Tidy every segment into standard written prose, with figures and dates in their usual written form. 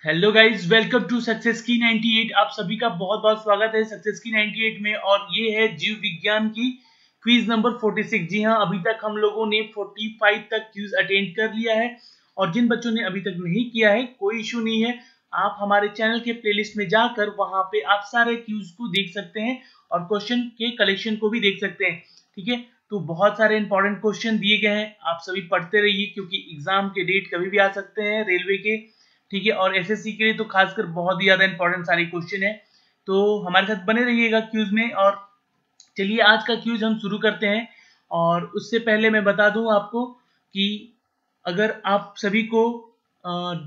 Hello guys, welcome to success की 98। आप सभी का बहुत बहुत स्वागत है सक्सेस की 98 में। और ये है जीव विज्ञान की क्विज नंबर 46। जी हाँ, अभी तक हम लोगों ने 45 तक क्विज अटेंड कर लिया है। और जिन बच्चों ने अभी तक नहीं किया है, कोई इशू नहीं है, आप हमारे चैनल के प्लेलिस्ट में जाकर वहां पे आप सारे क्विज को देख सकते हैं और क्वेश्चन के कलेक्शन को भी देख सकते हैं। ठीक है, तो बहुत सारे इंपॉर्टेंट क्वेश्चन दिए गए हैं, आप सभी पढ़ते रहिए क्योंकि एग्जाम के डेट कभी भी आ सकते हैं रेलवे के। ठीक है, और एसएससी के लिए तो खासकर बहुत ही ज्यादा इंपॉर्टेंट सारे क्वेश्चन है, तो हमारे साथ बने रहिएगा क्यूज में। और चलिए आज का क्यूज हम शुरू करते हैं। और उससे पहले मैं बता दूं आपको कि अगर आप सभी को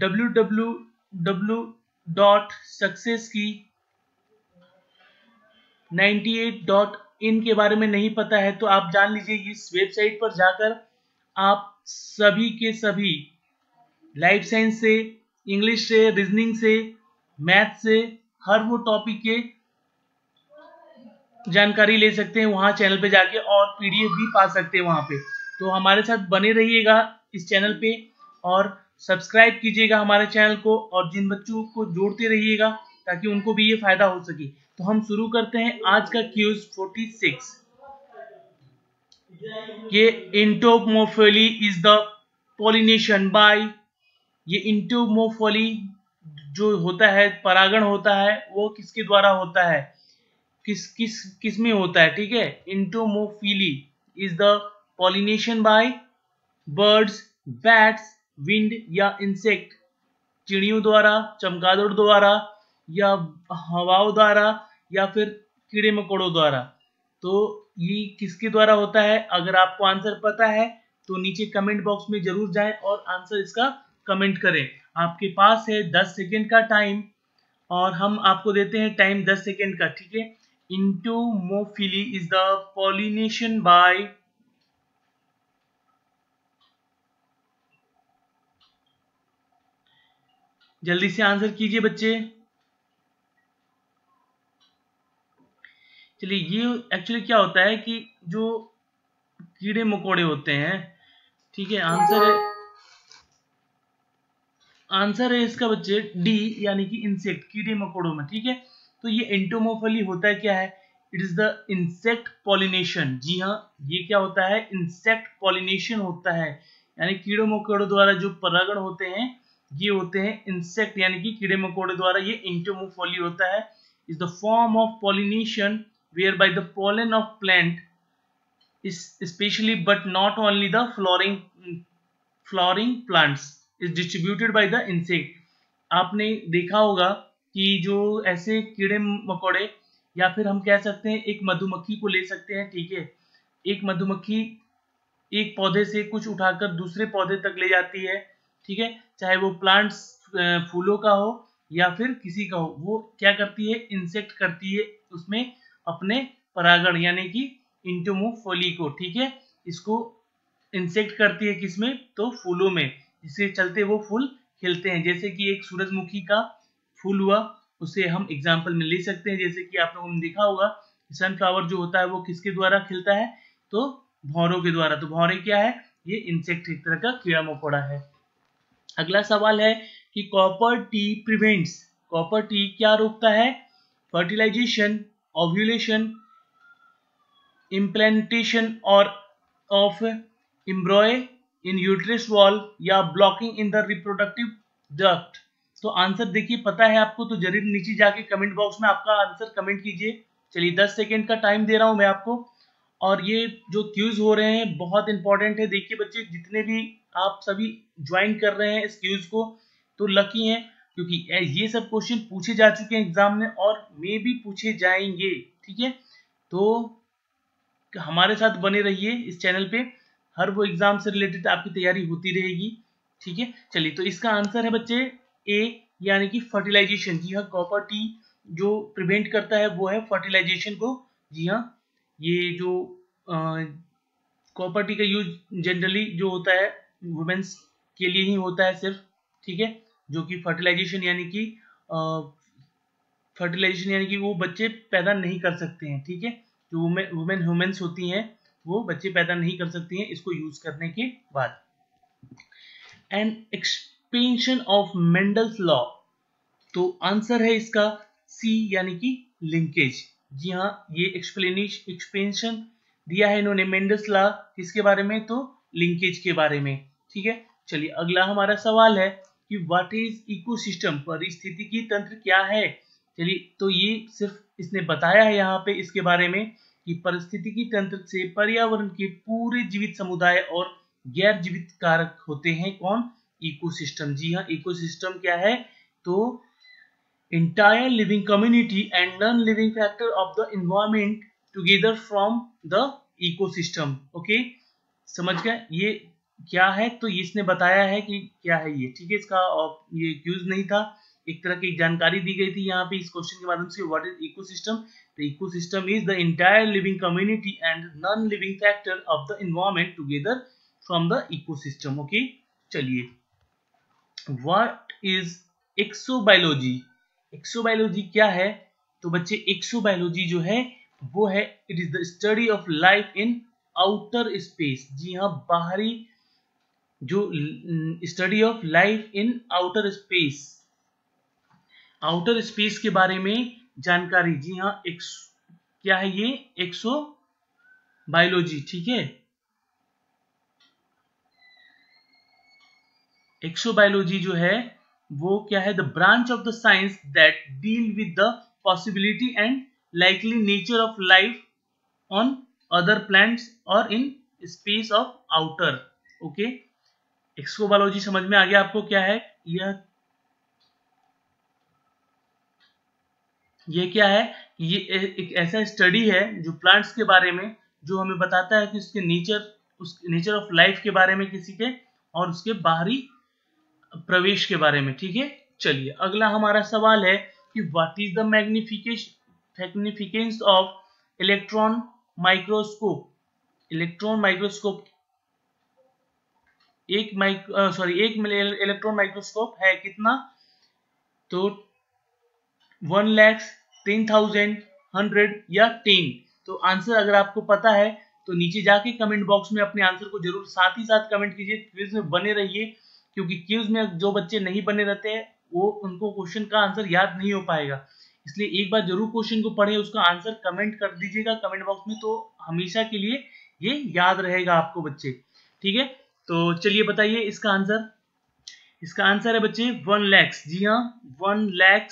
www.successkey98.in के बारे में नहीं पता है तो आप जान लीजिए, इस वेबसाइट पर जाकर आप सभी के सभी लाइफ साइंस से, इंग्लिश से, रीजनिंग से, मैथ से, हर वो टॉपिक के जानकारी ले सकते हैं वहां चैनल पे जाके, और पीडीएफ भी पा सकते हैं वहां पे। तो हमारे साथ बने रहिएगा इस चैनल पे और सब्सक्राइब कीजिएगा हमारे चैनल को, और जिन बच्चों को जोड़ते रहिएगा ताकि उनको भी ये फायदा हो सके। तो हम शुरू करते हैं आज का क्यूज 46। ये इंटोमोफिली इज द पॉलिनेशन बाय, ये इंटोमोफिली जो होता है, परागण होता है, वो किसके द्वारा होता है, किस में होता है। ठीक है, entomophily is the pollination by birds, bats, wind या इंसेक्ट, चिड़ियों द्वारा, चमगादड़ द्वारा, या हवाओं द्वारा, या फिर कीड़े मकोड़ों द्वारा। तो ये किसके द्वारा होता है, अगर आपको आंसर पता है तो नीचे कमेंट बॉक्स में जरूर जाएं और आंसर इसका कमेंट करें। आपके पास है 10 सेकेंड का टाइम, और हम आपको देते हैं टाइम 10 सेकेंड का। ठीक है, entomophily is the pollination bye, जल्दी से आंसर कीजिए बच्चे। चलिए, ये एक्चुअली क्या होता है कि जो कीड़े मकोड़े होते हैं, ठीक है, आंसर है इसका बच्चे डी, यानी कि इंसेक्ट, कीड़े मकोड़ों में। ठीक है, तो ये एंटोमोफिली होता है क्या है, it is the insect pollination. जी हाँ, ये क्या होता है, इंसेक्ट पॉलिनेशन होता है, यानी कीड़े मकोड़ों द्वारा जो परागण होते हैं ये होते हैं इंसेक्ट, यानी कि कीड़े मकोड़े द्वारा ये एंटोमोफिली होता है। Is the form of pollination whereby the pollen of plant is especially but not only the flowering plants is distributed by the insect। आपने देखा होगा कि जो ऐसे कीड़े मकोड़े, या फिर हम कह सकते हैं एक मधुमक्खी को ले सकते हैं। ठीक है, एक मधुमक्खी एक पौधे से कुछ उठाकर दूसरे पौधे तक ले जाती है। ठीक है, चाहे वो प्लांट्स फूलों का हो या फिर किसी का हो, वो क्या करती है, इंसेक्ट करती है उसमें अपने परागण, यानी कि इंटोमोफिली को। ठीक है, इसको इंसेक्ट करती है किसमें, तो फूलों में, जिसके चलते वो फूल खिलते हैं। जैसे कि एक सूरजमुखी का फूल हुआ, उसे हम एग्जाम्पल में ले सकते हैं। जैसे कि आप लोगों ने देखा होगा सनफ्लावर जो होता है वो किसके द्वारा खिलता है, तो भौरों के द्वारा। तो भौरे क्या है, ये इंसेक्ट, एक तरह का कीड़ा मकोड़ा है। अगला सवाल है कि copper T prevents, copper T क्या रोकता है, फर्टिलाइजेशन, ओव्यूलेशन, इम्प्लांटेशन और of embryo in uterus wall, या blocking in the reproductive duct. तो आंसर देखिए पता है आपको तो जरूर नीचे जाके कमेंट बॉक्स में आपका आंसर कमेंट कीजिए। चलिए 10 सेकेंड का टाइम दे रहा हूं मैं आपको। और ये जो क्यूज हो रहे हैं बहुत इंपॉर्टेंट है। देखिए बच्चे, जितने भी आप सभी ज्वाइन कर रहे हैं इस क्यूज को, तो लकी हैं, क्योंकि ये सब क्वेश्चन पूछे जा चुके हैं एग्जाम में और मे भी पूछे जाएंगे। ठीक है, तो हमारे साथ बने रहिए इस चैनल पे, हर वो एग्जाम से रिलेटेड आपकी तैयारी होती रहेगी। ठीक है, चलिए तो इसका आंसर है बच्चे ए, यानी कि फर्टिलाइजेशन। जी हाँ, कॉपर टी जो प्रिवेंट करता है वो है फर्टिलाइजेशन को। जी हाँ, ये जो कॉपर टी का यूज जनरली जो होता है वुमेन्स के लिए ही होता है सिर्फ। ठीक है, जो कि फर्टिलाइजेशन यानी कि वो बच्चे पैदा नहीं कर सकते हैं। ठीक है, जो वुमेन ह्यूमन्स होती हैं वो बच्चे पैदा नहीं कर सकती हैं इसको यूज करने के बाद। N expansion of Mendel's law, तो आंसर है इसका सी यानी कि लिंकेज। जी हाँ, ये एक्सपेंशन दिया है इन्होंने मेंडल्स लॉ किसके बारे में, तो लिंकेज के बारे में। ठीक है, चलिए अगला हमारा सवाल है कि व्हाट इज इकोसिस्टम, पारिस्थितिकी तंत्र क्या है। चलिए, तो ये सिर्फ इसने बताया है यहाँ पे इसके बारे में कि पारिस्थितिकी तंत्र से पर्यावरण के पूरे जीवित समुदाय और गैर जीवित कारक होते हैं। कौन, इकोसिस्टम। जी हाँ, इकोसिस्टम क्या है, तो entire living community and non-living factor of the environment together from the ecosystem। Okay, समझ गए ये क्या है, तो इसने बताया है कि क्या है ये। ठीक है, इसका ये क्यूज नहीं था, एक तरह की जानकारी दी गई थी यहाँ पे इस क्वेश्चन के माध्यम से। What is ecosystem, the ecosystem is the entire living community and non living factor of the environment together from the ecosystem. Okay, चलिए व्हाट इज एक्सोबायोलॉजी। एक्सोबायोलॉजी क्या है, तो बच्चे एक्सोबायोलॉजी जो है वो है it is the study of life in outer space. जी हाँ, बाहरी जो study of life in outer space, outer space के बारे में जानकारी। जी हाँ, क्या है ये, एक्सोबायोलॉजी। ठीक है, एक्सोबायोलॉजी जो है वो क्या है, the branch of the science that deal with the possibility and likely nature of life on other planets और in space of outer. Okay, exobiology समझ में आ गया आपको क्या है, ये क्या है, ये एक ऐसा स्टडी है जो प्लांट्स के बारे में, जो हमें बताता है कि उसके नेचर ऑफ लाइफ के बारे में किसी के, और उसके बाहरी प्रवेश के बारे में। ठीक है, चलिए अगला हमारा सवाल है कि what is the magnificence of electron microscope. Electron microscope एक इलेक्ट्रॉन माइक्रोस्कोप है कितना, तो 1,10,000, 100 या 10। तो आंसर अगर आपको पता है तो नीचे जाके कमेंट बॉक्स में अपने आंसर को जरूर साथ ही साथ कमेंट कीजिए, क्विज में बने रहिए, क्योंकि क्विज में जो बच्चे नहीं बने रहते हैं वो उनको क्वेश्चन का आंसर याद नहीं हो पाएगा। इसलिए एक बार जरूर क्वेश्चन को पढ़े, उसका आंसर कमेंट कर दीजिएगा कमेंट बॉक्स में, तो हमेशा के लिए ये याद रहेगा आपको बच्चे। ठीक है, तो चलिए बताइए इसका आंसर। इसका आंसर है बच्चे 1 लाख। जी हाँ, 1 lakh,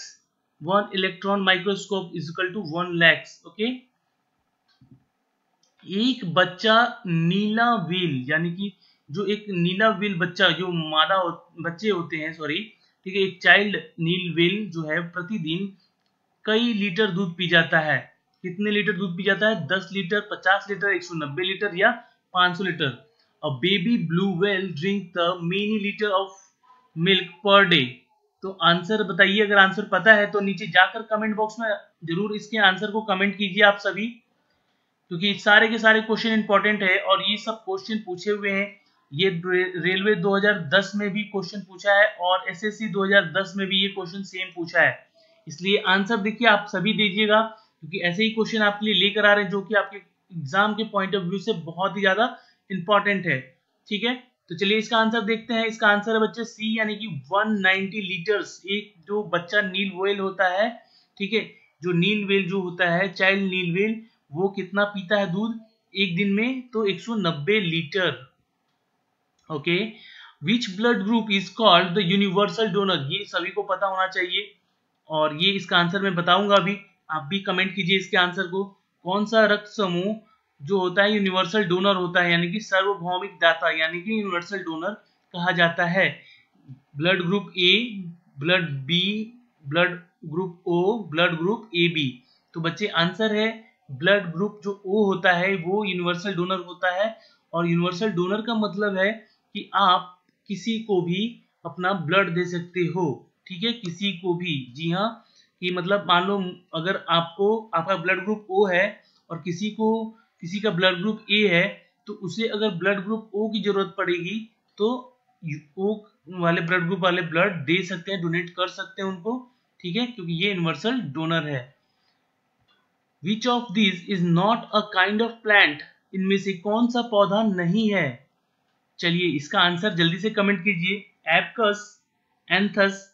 1 electron microscope is equal to 1 lakh. Okay, एक बच्चा नीला व्हेल, यानी कि जो एक नीला व्हेल बच्चा, जो बच्चे होते हैं, सॉरी, ठीक है, एक चाइल्ड नील व्हेल जो है प्रतिदिन कई लीटर दूध पी जाता है। कितने लीटर दूध पी जाता है, 10 लीटर, 50 लीटर, 190 लीटर या 500 litre. A baby blue whale drink the many litre of milk per day. तो आंसर बताइए, अगर आंसर पता है तो नीचे जाकर कमेंट बॉक्स में जरूर इसके आंसर को कमेंट कीजिए आप सभी, क्योंकि सारे के सारे क्वेश्चन इंपॉर्टेंट है और ये सब क्वेश्चन पूछे हुए हैं। ये रेलवे 2010 में भी क्वेश्चन पूछा है और एसएससी 2010 में भी ये क्वेश्चन सेम पूछा है। इसलिए आंसर देखिए आप सभी दीजिएगा, क्योंकि ऐसे ही क्वेश्चन आपके लिए लेकर आ रहे हैं जो कि आपके एग्जाम के पॉइंट ऑफ व्यू से बहुत ही ज्यादा इंपॉर्टेंट है। ठीक है, तो चलिए इसका आंसर देखते हैं। इसका आंसर है बच्चे सी, यानी कि 190 लीटर्स। एक जो बच्चा नील व्हेल होता है, ठीक है, जो नील व्हेल जो होता है, चाइल्ड नील व्हेल, वो कितना पीता है दूध एक दिन में, तो 190 litre. Okay, which blood group is called the universal donor. ये सभी को पता होना चाहिए और ये इसका आंसर मैं बताऊंगा अभी, आप भी कमेंट कीजिए इसके आंसर को। कौन सा रक्त समूह जो होता है यूनिवर्सल डोनर होता है, यानी कि सार्वभौमिक दाता, यानी कि यूनिवर्सल डोनर कहा जाता है। Blood group A, blood B, blood group O, blood group A B. तो बच्चे आंसर है ब्लड ग्रुप जो ओ होता है वो यूनिवर्सल डोनर होता है। और यूनिवर्सल डोनर का मतलब है कि आप किसी को भी अपना ब्लड दे सकते हो। ठीक है, किसी को भी। जी हाँ, कि मतलब मान लो अगर आपका ब्लड ग्रुप ओ है और किसी का ब्लड ग्रुप ए है, तो उसे अगर ब्लड ग्रुप ओ की जरूरत पड़ेगी तो ओ वाले ब्लड ग्रुप वाले ब्लड दे सकते हैं, डोनेट कर सकते हैं उनको। ठीक है, क्योंकि ये यूनिवर्सल डोनर है। विच of this is not a kind of plant. इनमें से कौन सा पौधा नहीं है। चलिए इसका आंसर जल्दी से कमेंट कीजिए। एप्कस, एंथस,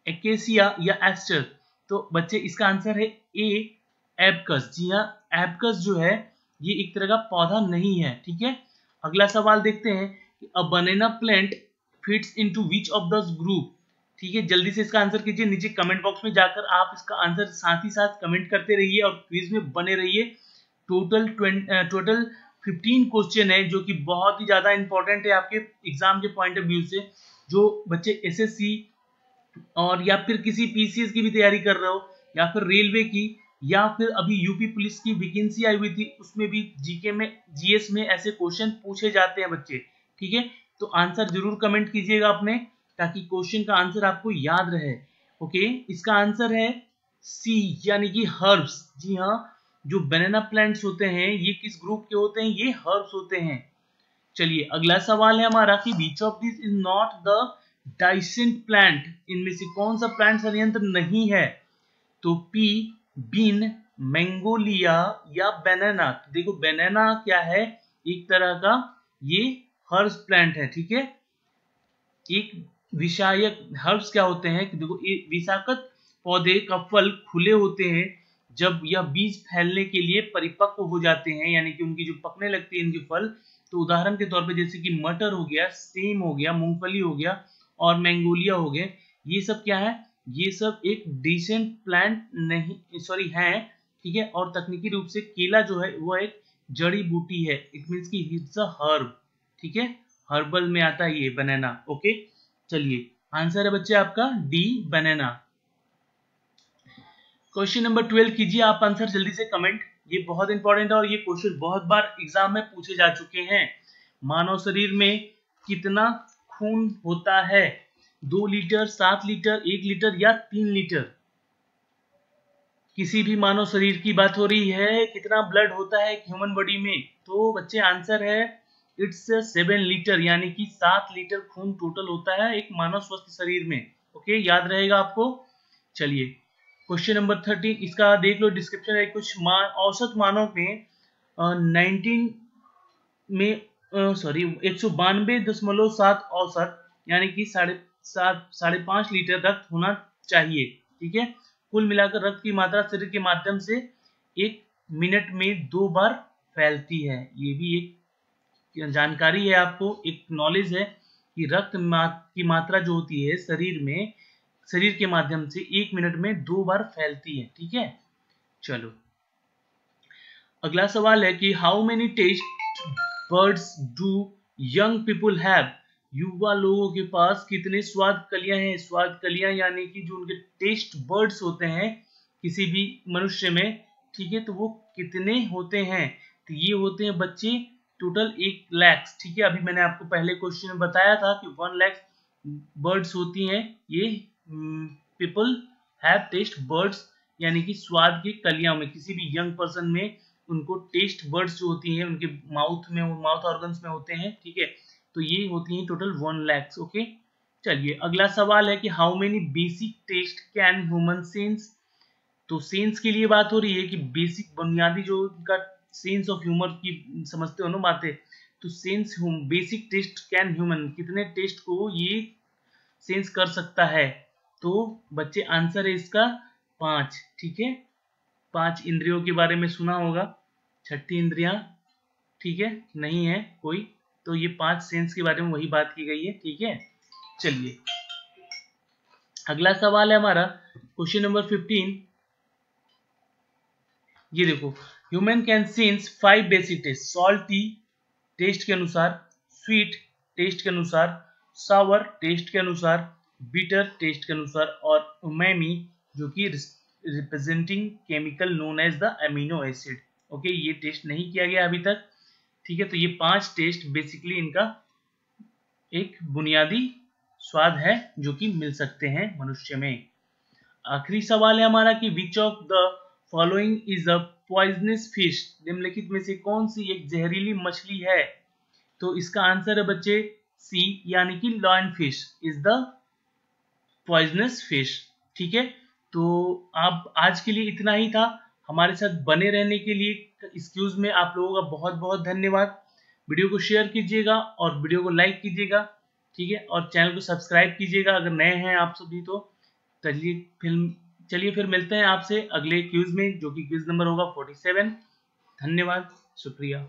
एकेसिया या एस्टर। तो बच्चे इसका आंसर है ए, एबकस। जी हाँ, एबकस जो है ये एक तरह का पौधा नहीं है, ठीक है। अगला सवाल देखते हैं कि a banana plant fits into which of the group. ठीक है, जल्दी से इसका आंसर कीजिए। नीचे कमेंट बॉक्स में जाकर आप इसका आंसर साथ ही साथ कमेंट करते रहिए और क्विज में बने रहिए। टोटल 15 क्वेश्चन है जो कि बहुत ही ज्यादा इंपॉर्टेंट है आपके एग्जाम के पॉइंट ऑफ व्यू से। जो बच्चे एसएससी और या फिर किसी पीसीएस की भी तैयारी कर रहे हो, या फिर रेलवे की, या फिर अभी यूपी पुलिस की वैकेंसी आई हुई थी, उसमें भी जीके में, जीएस में ऐसे क्वेश्चन पूछे जाते हैं बच्चे। ठीक है, तो आंसर जरूर कमेंट कीजिएगा अपने, ताकि क्वेश्चन का आंसर आपको याद रहे। ओके, इसका आंसर है सी, यानी कि हर्ब्स। जी हाँ, जो बनाना प्लांट्स होते हैं ये किस ग्रुप के होते हैं, ये हर्ब्स होते हैं। चलिए अगला सवाल है हमारा कि which of this is not the डाइसेंट प्लांट। इनमें से कौन सा प्लांट षड्यंत्र नहीं है। तो पी, बीन, मैंगोलिया या बनाना। देखो बनाना क्या है, एक तरह का ये हर्ब्स प्लांट है, ठीक है। एक विषायक हर्ब्स क्या होते हैं कि देखो विषाक्त पौधे का फल खुले होते हैं जब यह बीज फैलने के लिए परिपक्व हो जाते हैं, यानी कि उनकी जो पकने लगती है इनकी फल। तो उदाहरण के तौर पे जैसे कि मटर हो गया, सेम हो गया, मूंगफली हो गया और मैंगोलिया हो गए, ये सब क्या है, ये सब एक डिसेंट प्लांट नहीं, सॉरी है, ठीक है। और तकनीकी रूप से केला जो है वो एक जड़ी बूटी है, इट मीन्स की इट्स अ हर्ब, ठीक है, हर्बल में आता है ये बनाना। ओके, चलिए आंसर है बच्चे आपका डी, बनाना। क्वेश्चन नंबर 12 कीजिए आप आंसर जल्दी से कमेंट, ये बहुत इंपॉर्टेंट है और ये क्वेश्चन बहुत बार एग्जाम में पूछे जा चुके हैं। मानव शरीर में कितना खून होता है, 2 लीटर, 7 लीटर, 1 लीटर या 3 लीटर। किसी भी मानव शरीर की बात हो रही है, कितना ब्लड होता है ह्यूमन बॉडी में, तो बच्चे आंसर है इट्स 7 लीटर, यानी कि 7 लीटर खून टोटल होता है एक मानव स्वस्थ शरीर में। ओके, याद रहेगा आपको। चलिए क्वेश्चन नंबर 13, इसका देख लो डिस्क्रिप्शन है कुछ। औसत मानव में 19 में सॉरी 192.7 औसत, यानी कि 5.5 लीटर रक्त होना चाहिए, ठीक है। कुल मिलाकर रक्त की मात्रा शरीर के माध्यम से 1 मिनट में 2 बार फैलती है। ये भी एक जानकारी है आपको, एक नॉलेज है कि रक्त की मात्रा जो होती है शरीर में, शरीर के माध्यम से 1 मिनट में 2 बार फैलती है, ठीक है। चलो अगला सवाल है कि how many taste buds do young people have. युवा लोगों के पास कितने स्वाद कलियां हैं। स्वाद कलियां यानी कि जो उनके टेस्ट बर्ड्स होते हैं किसी भी मनुष्य में, ठीक है, तो वो कितने होते हैं। तो ये होते हैं बच्चे टोटल 1 लाख, ठीक है। अभी मैंने आपको पहले क्वेश्चन में बताया था कि 1 लाख बर्ड्स होती हैं ये पीपल हैव टेस्ट बर्ड्स, यानी कि स्वाद की कलियां में किसी भी यंग पर्सन में उनको टेस्ट बर्ड्स जो होती हैं उनके माउथ में, माउथ ऑर्गन्स में होते हैं, ठीक है। तो ये होती हैं टोटल 1 लाख। ओके, चलिए अगला सवाल है कि how many basic taste can human sense. तो सेंस के लिए बात हो रही है कि बेसिक बुनियादी जो उनका सेंस ऑफ ह्यूमर की समझते हो ना बातें, तो sense basic taste can human, कितने टेस्ट को ये सेंस कर सकता है। तो बच्चे आंसर है इसका 5, ठीक है। 5 इंद्रियों के बारे में सुना होगा, छठी इंद्रियां, ठीक है, नहीं है कोई, तो ये 5 सेंस के बारे में वही बात की गई है, ठीक है। चलिए अगला सवाल है हमारा क्वेश्चन नंबर 15। ये देखो, human can sense 5 basic taste, salty taste के अनुसार, स्वीट टेस्ट के अनुसार, सावर टेस्ट के अनुसार, बिटर टेस्ट के अनुसार और उमैमी जो कि representing chemical known as the amino acid. Okay, ये टेस्ट नहीं किया गया अभी तक, ठीक है। तो ये 5 टेस्ट बेसिकली इनका एक बुनियादी स्वाद है जो कि मिल सकते हैं मनुष्य में। आखिरी सवाल है हमारा कि which of the following is a poisonous fish. निम्नलिखित में से कौन सी एक जहरीली मछली है। तो इसका आंसर है बच्चे सी, यानी कि lion fish is the poisonous fish, ठीक है। तो आप आज के लिए इतना ही था। हमारे साथ बने रहने के लिए एक्सक्यूज में आप लोगों का बहुत बहुत धन्यवाद। वीडियो को शेयर कीजिएगा और वीडियो को लाइक कीजिएगा, ठीक है, और चैनल को सब्सक्राइब कीजिएगा अगर नए हैं आप सभी तो। चलिए फिर मिलते हैं आपसे अगले क्विज में, जो कि क्विज नंबर होगा 47। धन्यवाद, शुक्रिया।